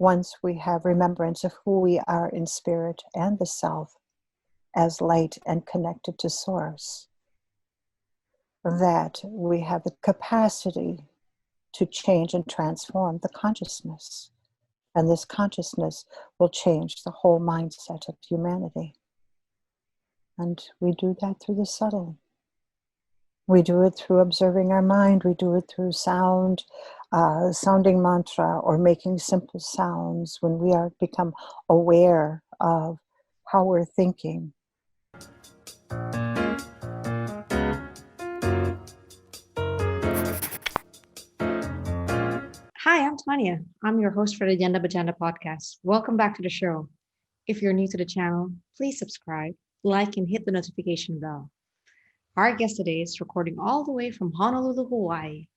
Once we have remembrance of who we are in spirit and the self as light and connected to source, that we have the capacity to change and transform the consciousness. And this consciousness will change the whole mindset of humanity. And we do that through the subtle. We do it through observing our mind. We do it through sounding mantra or making simple sounds when we are become aware of how we're thinking. Hi, I'm Tanya. I'm your host for the Janda Becanda podcast. Welcome back to the show. If you're new to the channel, please subscribe, like, and hit the notification bell. Our guest today is recording all the way from Honolulu, Hawaii.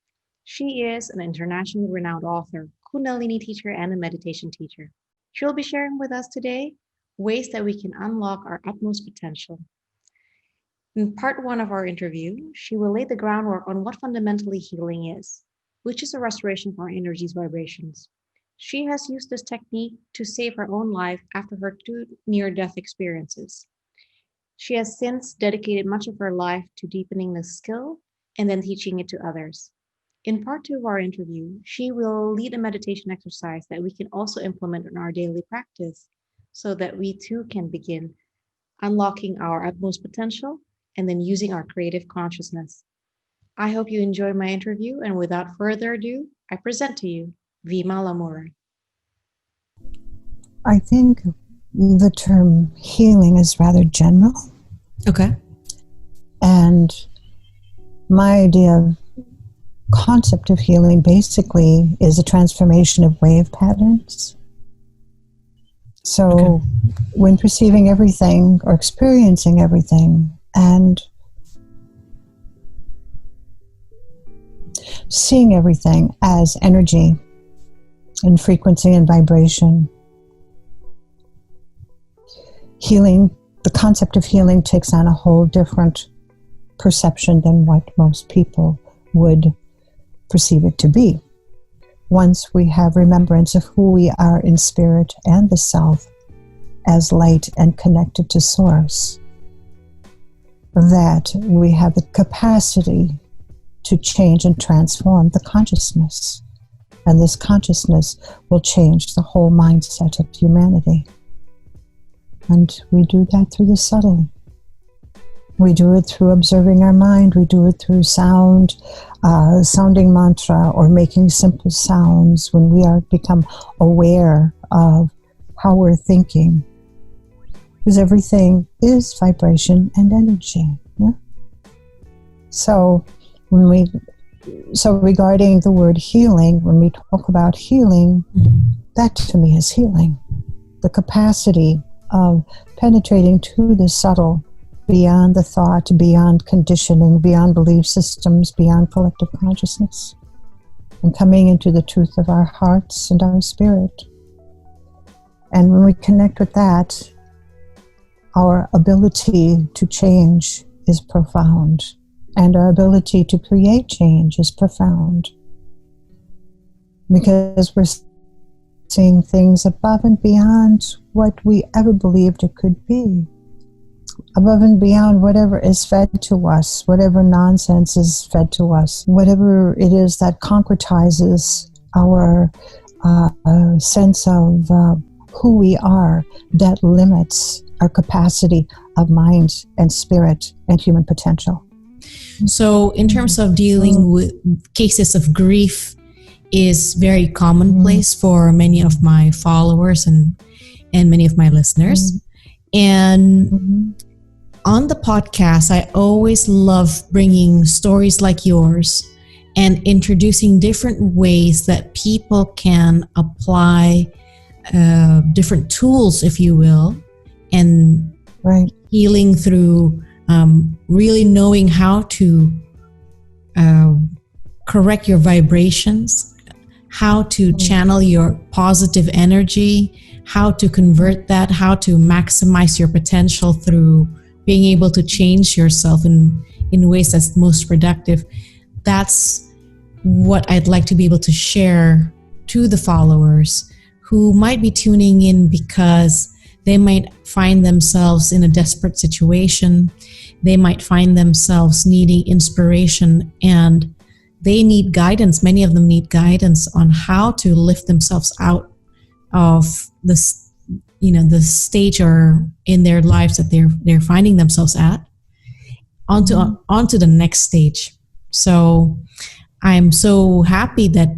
She is an internationally renowned author, Kundalini teacher, and a meditation teacher. She'll be sharing with us today ways that we can unlock our utmost potential. In part one of our interview, she will lay the groundwork on what fundamentally healing is, which is a restoration of our energy's vibrations. She has used this technique to save her own life after her 2 near-death experiences. She has since dedicated much of her life to deepening the skill and then teaching it to others. In part 2 of our interview, she will lead a meditation exercise that we can also implement in our daily practice so that we too can begin unlocking our utmost potential and then using our creative consciousness. I hope you enjoy my interview, and without further ado, I present to you Vima Lamura. I think the term healing is rather general. Okay. And my concept of healing basically is a transformation of wave patterns. So when perceiving everything or experiencing everything and seeing everything as energy and frequency and vibration, healing, the concept of healing takes on a whole different perception than what most people would perceive it to be. Once we have remembrance of who we are in spirit and the self as light and connected to source, that we have the capacity to change and transform the consciousness. And this consciousness will change the whole mindset of humanity. And we do that through the subtle. We do it through observing our mind. We do it through sounding mantra or making simple sounds when we are become aware of how we're thinking. Because everything is vibration and energy. Yeah? So regarding the word healing, when we talk about healing, that to me is healing. The capacity of penetrating to the subtle, beyond the thought, beyond conditioning, beyond belief systems, beyond collective consciousness, and coming into the truth of our hearts and our spirit. And when we connect with that, our ability to change is profound. And our ability to create change is profound. Because we're seeing things above and beyond what we ever believed it could be. Above and beyond whatever is fed to us, whatever nonsense is fed to us, whatever it is that concretizes our sense of who we are, that limits our capacity of mind and spirit and human potential. So in terms of dealing with cases of grief is very commonplace for many of my followers and many of my listeners. And on the podcast, I always love bringing stories like yours and introducing different ways that people can apply different tools, if you will, and healing through really knowing how to correct your vibrations, how to channel your positive energy, how to convert that, how to maximize your potential through being able to change yourself in ways that's most productive. That's what I'd like to be able to share to the followers who might be tuning in because they might find themselves in a desperate situation. They might find themselves needing inspiration, and they need guidance. Many of them need guidance on how to lift themselves out of this, the stage or in their lives that they're finding themselves at, onto the next stage. So I'm so happy that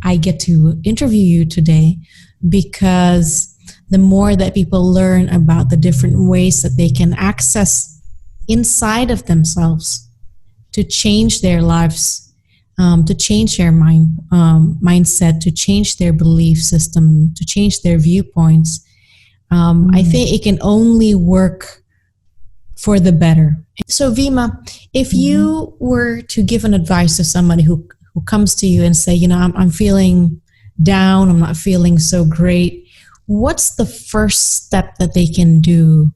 I get to interview you today, because the more that people learn about the different ways that they can access inside of themselves to change their lives, to change their mindset, to change their belief system, to change their viewpoints, I think it can only work for the better. So Vima, if you were to give an advice to somebody who comes to you and say, I'm feeling down, I'm not feeling so great, what's the first step that they can do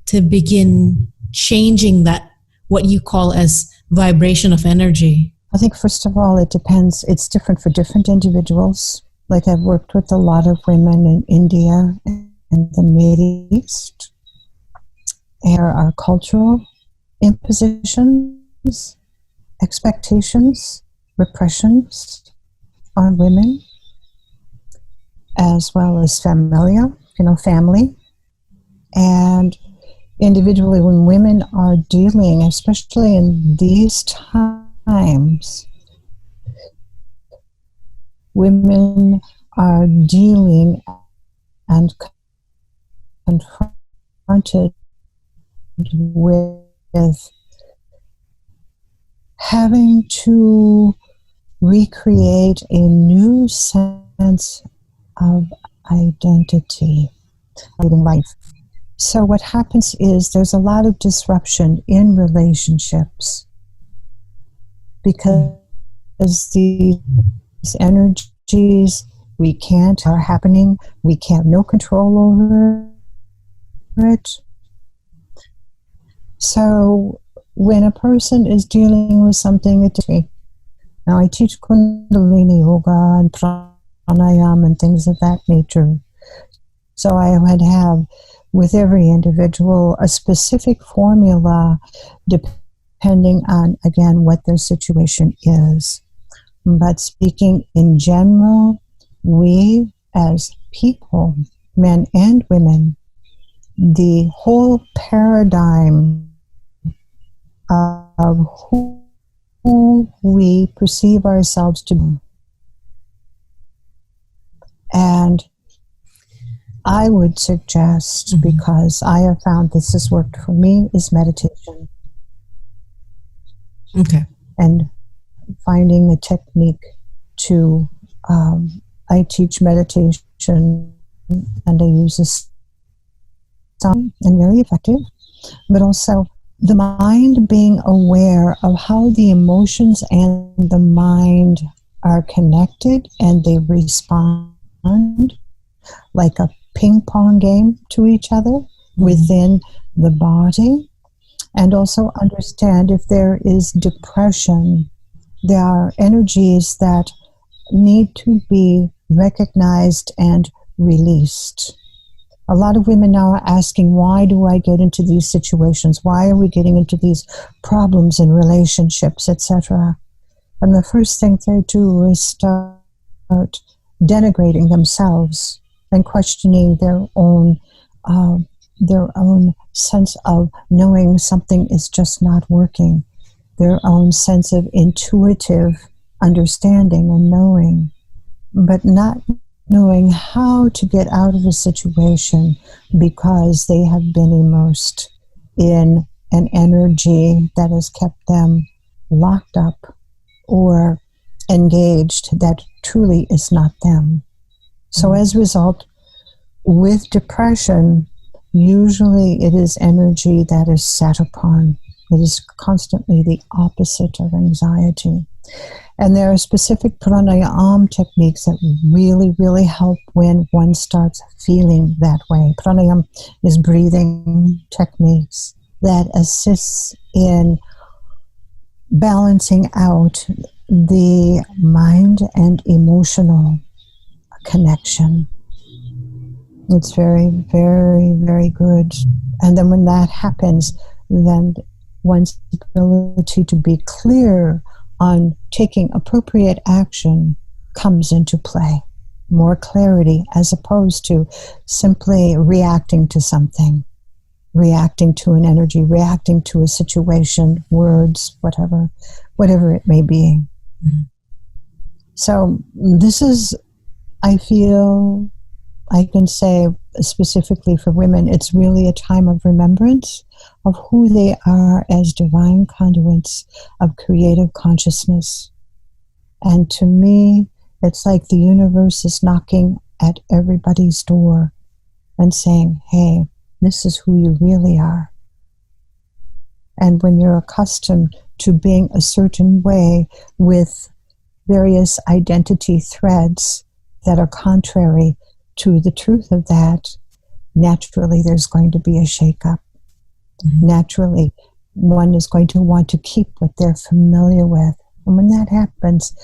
to begin changing that, what you call as vibration of energy? I think, first of all, it depends. It's different for different individuals. Like, I've worked with a lot of women in India and the Middle East. There are cultural impositions, expectations, repressions on women, as well as family. And individually, when women are dealing, especially in these times, women are dealing and confronted with having to recreate a new sense of identity, living life. So what happens is there's a lot of disruption in relationships because these energies are happening. We have no control over it. So when a person is dealing with something, now I teach Kundalini yoga and pranayama and things of that nature. So I would have with every individual a specific formula depending on, again, what their situation is. But speaking in general, we as people, men and women, the whole paradigm of who we perceive ourselves to be. And I would suggest, because I have found this has worked for me, is meditation. Okay. And finding a technique to, I teach meditation and I use this sound and very effective, but also the mind being aware of how the emotions and the mind are connected and they respond like a ping pong game to each other within the body. And also understand if there is depression, there are energies that need to be recognized and released. A lot of women now are asking, why do I get into these situations? Why are we getting into these problems in relationships, etc.? And the first thing they do is start denigrating themselves and questioning their own sense of knowing something is just not working, their own sense of intuitive understanding and knowing, but not knowing how to get out of a situation because they have been immersed in an energy that has kept them locked up or engaged that truly is not them. So as a result, with depression, usually it is energy that is sat upon. It is constantly the opposite of anxiety. And there are specific pranayama techniques that really, really help when one starts feeling that way. Pranayama is breathing techniques that assists in balancing out the mind and emotional connection. It's very, very, very good. And then when that happens, then one's ability to be clear on taking appropriate action comes into play. More clarity as opposed to simply reacting to something, reacting to an energy, reacting to a situation, words, whatever it may be. Mm-hmm. So this is, I feel, I can say specifically for women, it's really a time of remembrance of who they are as divine conduits of creative consciousness. And to me, it's like the universe is knocking at everybody's door and saying, hey, this is who you really are. And when you're accustomed to being a certain way with various identity threads that are contrary to the truth of that, naturally there's going to be a shakeup. Mm-hmm. Naturally, one is going to want to keep what they're familiar with. And when that happens,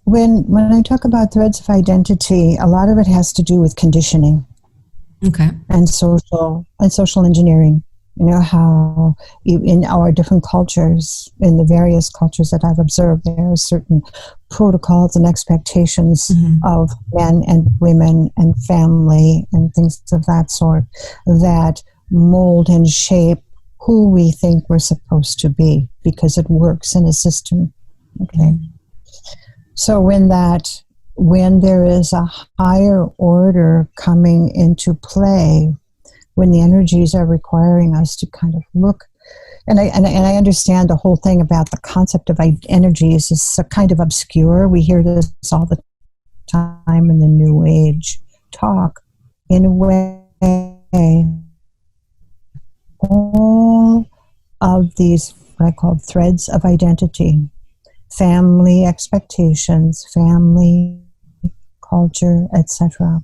when I talk about threads of identity, a lot of it has to do with conditioning. Okay. And social engineering. You know how in our different cultures, in the various cultures that I've observed, there are certain protocols and expectations mm-hmm. of men and women and family and things of that sort that mold and shape who we think we're supposed to be because it works in a system. Okay. Mm-hmm. So when there is a higher order coming into play, when the energies are requiring us to kind of look, and I understand the whole thing about the concept of energies is so kind of obscure. We hear this all the time in the New Age talk. In a way, all of these, what I call threads of identity, family expectations, family culture, etc.,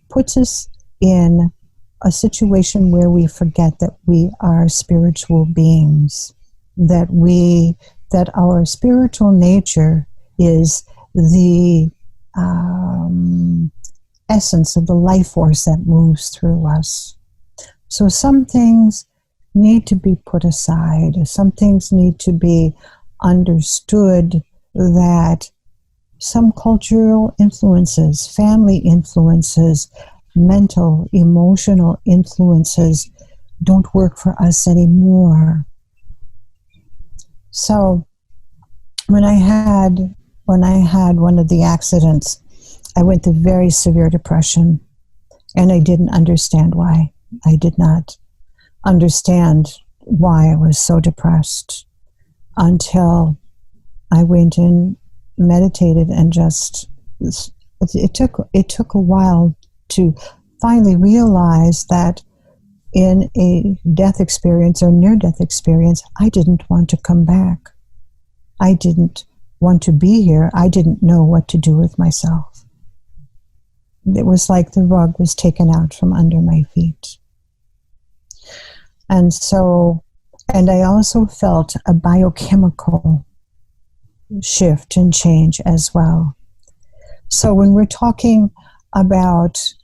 puts us in a situation where we forget that we are spiritual beings, that our spiritual nature is the essence of the life force that moves through us. So some things need to be put aside. Some things need to be understood, that some cultural influences, family influences, mental, emotional influences don't work for us anymore. So when I had one of the accidents, I went through very severe depression, and I didn't understand why. I did not understand why I was so depressed until I went and meditated, and just it took a while to finally realize that in a death experience or near-death experience, I didn't want to come back. I didn't want to be here. I didn't know what to do with myself. It was like the rug was taken out from under my feet. And I also felt a biochemical shift and change as well. So when we're talking about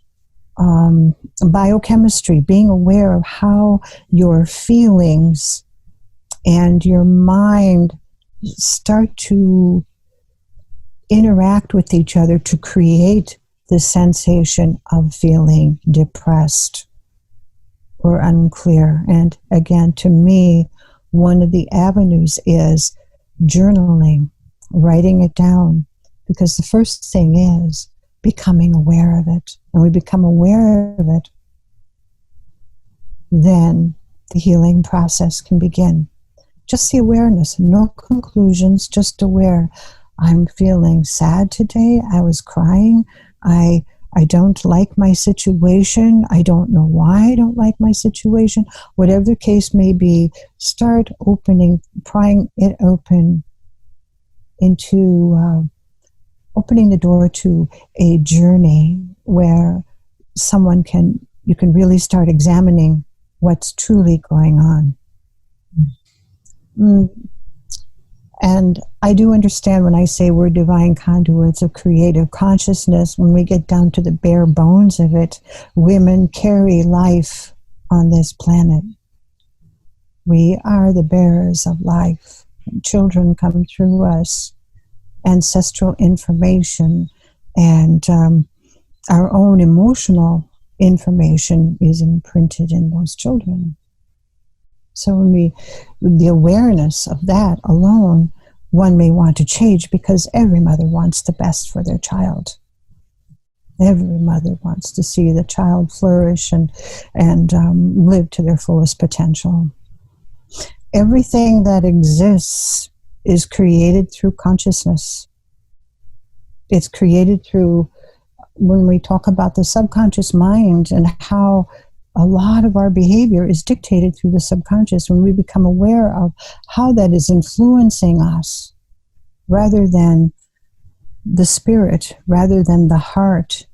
biochemistry, being aware of how your feelings and your mind start to interact with each other to create the sensation of feeling depressed or unclear. And again, to me, one of the avenues is journaling, writing it down, because the first thing is becoming aware of it. And we become aware of it, then the healing process can begin. Just the awareness, no conclusions, just aware. I'm feeling sad today. I was crying. I don't like my situation. I don't know why I don't like my situation. Whatever the case may be, start prying it open into opening the door to a journey where you can really start examining what's truly going on. And I do understand when I say we're divine conduits of creative consciousness, when we get down to the bare bones of it, women carry life on this planet. We are the bearers of life. Children come through us. Ancestral information and our own emotional information is imprinted in those children. So when the awareness of that alone, one may want to change, because every mother wants the best for their child. Every mother wants to see the child flourish and live to their fullest potential. Everything that exists is created through consciousness. It's created through, when we talk about the subconscious mind and how a lot of our behavior is dictated through the subconscious, when we become aware of how that is influencing us rather than the spirit, rather than the heart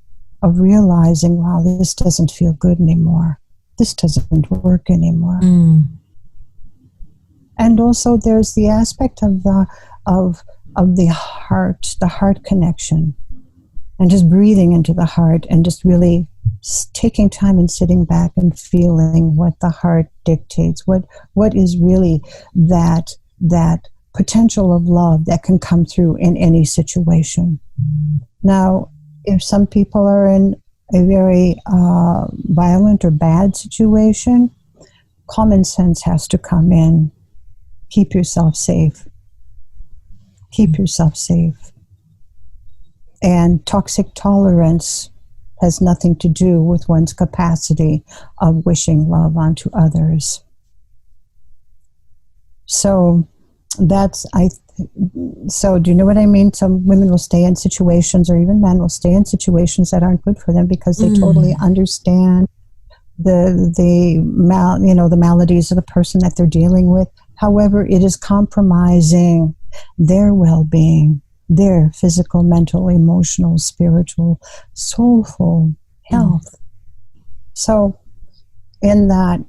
of realizing, wow, this doesn't feel good anymore. This doesn't work anymore. And also there's the aspect of the heart connection, and just breathing into the heart and just really taking time and sitting back and feeling what the heart dictates, what is really that potential of love that can come through in any situation. Now, if some people are in a very violent or bad situation, common sense has to come in. Keep yourself safe. Keep yourself safe. And toxic tolerance has nothing to do with one's capacity of wishing love onto others. So so do you know what I mean? Some women will stay in situations, or even men will stay in situations that aren't good for them, because they totally understand the maladies of the person that they're dealing with. However, it is compromising their well-being, their physical, mental, emotional, spiritual, soulful health. So in that,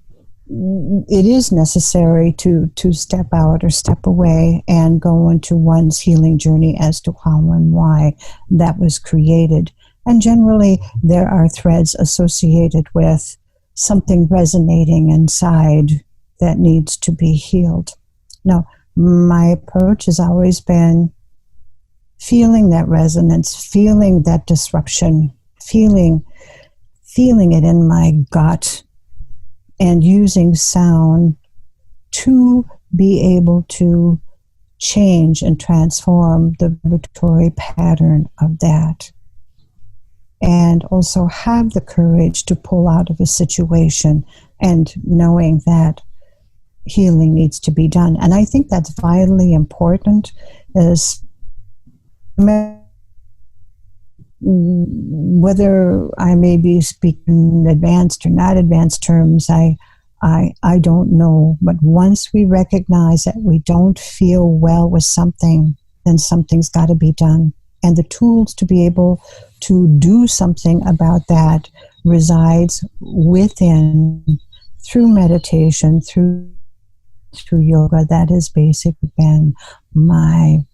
it is necessary to step out or step away and go into one's healing journey as to how and why that was created. And generally, there are threads associated with something resonating inside that needs to be healed. Now, my approach has always been feeling that resonance, feeling that disruption, feeling it in my gut, and using sound to be able to change and transform the vibratory pattern of that. And also have the courage to pull out of a situation and knowing that healing needs to be done. And I think that's vitally important, is whether I may be speaking advanced or not advanced terms, I don't know. But once we recognize that we don't feel well with something, then something's got to be done. And the tools to be able to do something about that resides within, through meditation, through yoga. That has basically been my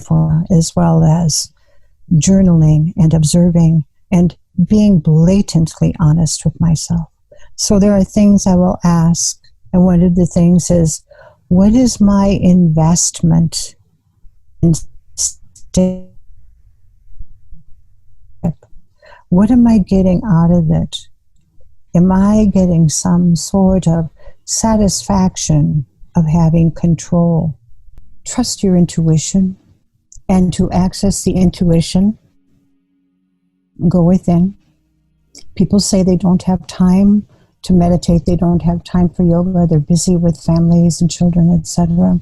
formula, as well as journaling and observing and being blatantly honest with myself. So there are things I will ask, and one of the things is, what is my investment in step? What am I getting out of it? Am I getting some sort of satisfaction of having control? Trust your intuition, and to access the intuition, go within. People say they don't have time to meditate, they don't have time for yoga, they're busy with families and children, etc.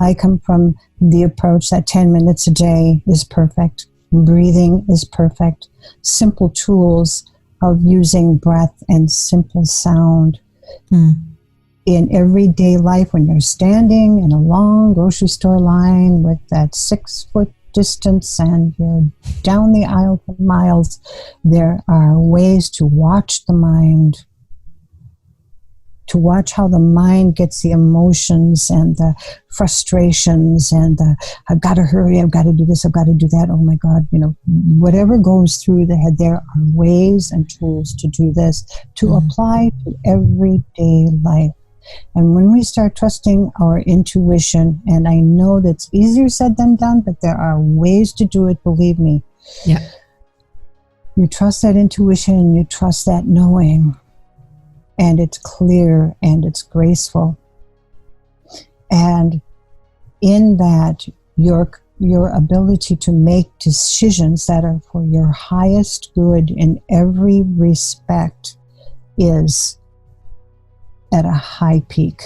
I come from the approach that 10 minutes a day is perfect. Breathing is perfect. Simple tools of using breath and simple sound. In everyday life, when you're standing in a long grocery store line with that 6-foot distance and you're down the aisle for miles, there are ways to watch the mind, to watch how the mind gets the emotions and the frustrations and the, I've got to hurry, I've got to do this, I've got to do that. Oh my God, whatever goes through the head, there are ways and tools to do this, to apply to everyday life. And when we start trusting our intuition, and I know that's easier said than done, but there are ways to do it, believe me. Yeah. You trust that intuition and you trust that knowing, and it's clear and it's graceful. And in that, your ability to make decisions that are for your highest good in every respect is at a high peak.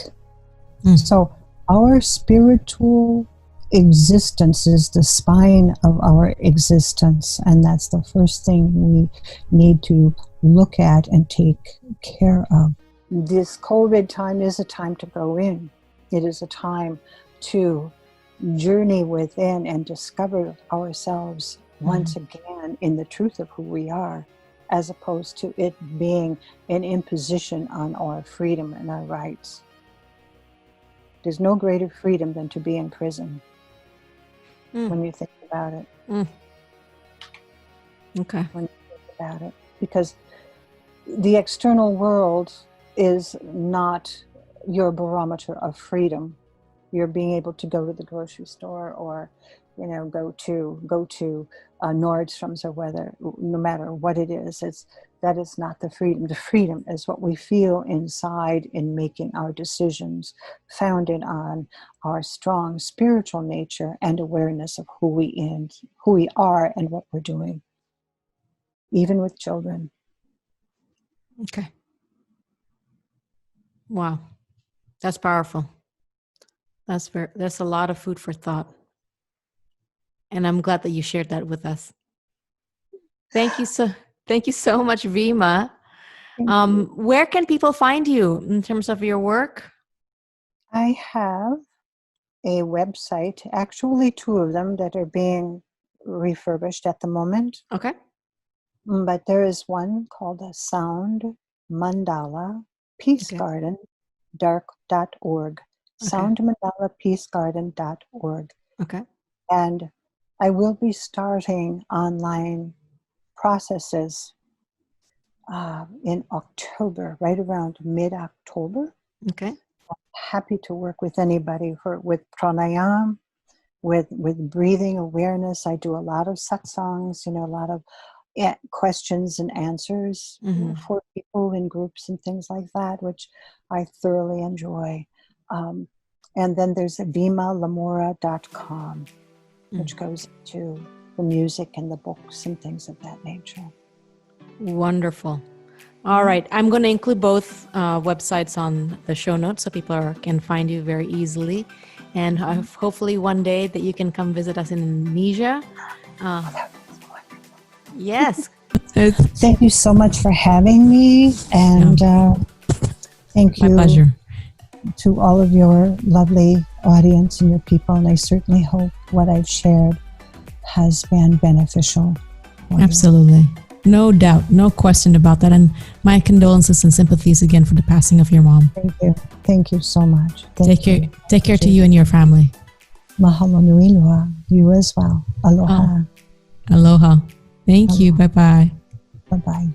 So our spiritual existence is the spine of our existence, and that's the first thing we need to look at and take care of. This COVID time is a time to go in. It is a time to journey within and discover ourselves once again in the truth of who we are, as opposed to it being an imposition on our freedom and our rights. There's no greater freedom than to be in prison when you think about it. Okay. When you think about it. Because the external world is not your barometer of freedom. You're being able to go to the grocery store or, go to Nordstrom's or no matter what it is, that is not the freedom. The freedom is what we feel inside in making our decisions, founded on our strong spiritual nature and awareness of who we are and what we're doing, even with children. Okay. Wow. That's powerful. That's a lot of food for thought. And I'm glad that you shared that with us. Thank you so much, Vima. Where can people find you in terms of your work? I have a website, actually 2 of them that are being refurbished at the moment. Okay. But there is one called a Sound Mandala Peace Garden dark.org. Sound Mandala Peacegarden.org. Okay. And I will be starting online processes in October, right around mid-October. Okay. I'm happy to work with anybody with pranayam, with breathing awareness. I do a lot of satsangs, a lot of questions and answers for people in groups and things like that, which I thoroughly enjoy. And then there's vimalamura.com, which goes to the music and the books and things of that nature. Wonderful. All right. I'm going to include both websites on the show notes so people can find you very easily. And hopefully one day that you can come visit us in Indonesia. Yes. Thank you so much for having me. And thank you. My pleasure. To all of your lovely audience and your people. And I certainly hope what I've shared has been beneficial. Absolutely. No doubt. No question about that. And my condolences and sympathies again for the passing of your mom. Thank you. Thank you so much. Take care to you and your family. Mahalo nui loa. You as well. Aloha. Aloha. Thank you. Bye-bye. Bye-bye.